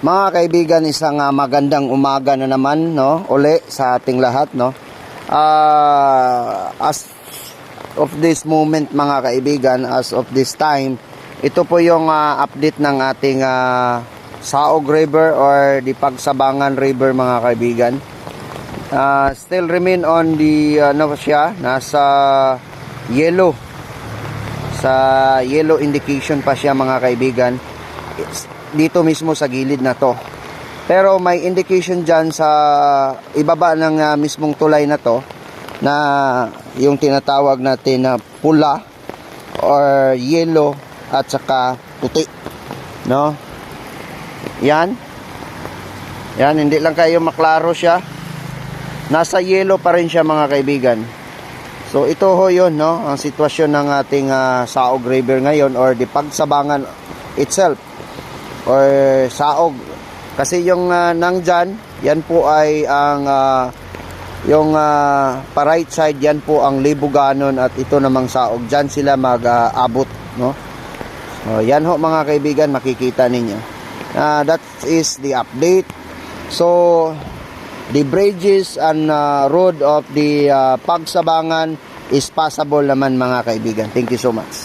Mga kaibigan, isang magandang umaga na naman, no, uli sa ating lahat, no. As of this moment, mga kaibigan, as of this time, ito po yung update ng ating Saog River or the Pagsabangan River, mga kaibigan. Still remain on the nasa yellow. Sa yellow indication pa siya, mga kaibigan. Dito mismo sa gilid na to. Pero may indication dyan sa ibaba ng mismong tulay na to na yung tinatawag natin na pula or yellow at saka puti, no? Yan, hindi lang kayo maklaro siya. Nasa yellow pa rin siya, mga kaibigan. So ito ho yun, no, ang sitwasyon ng ating Saog River ngayon or the Pagsabangan itself or Saog. Kasi yung nandyan, yan po ay ang yung pa right side, yan po ang Libuganon at ito namang Saog. Dyan sila mag-abot, no? So yan ho, mga kaibigan, makikita ninyo. That is the update. So the bridges and road of the Pagsabangan is passable naman, mga kaibigan. Thank you so much.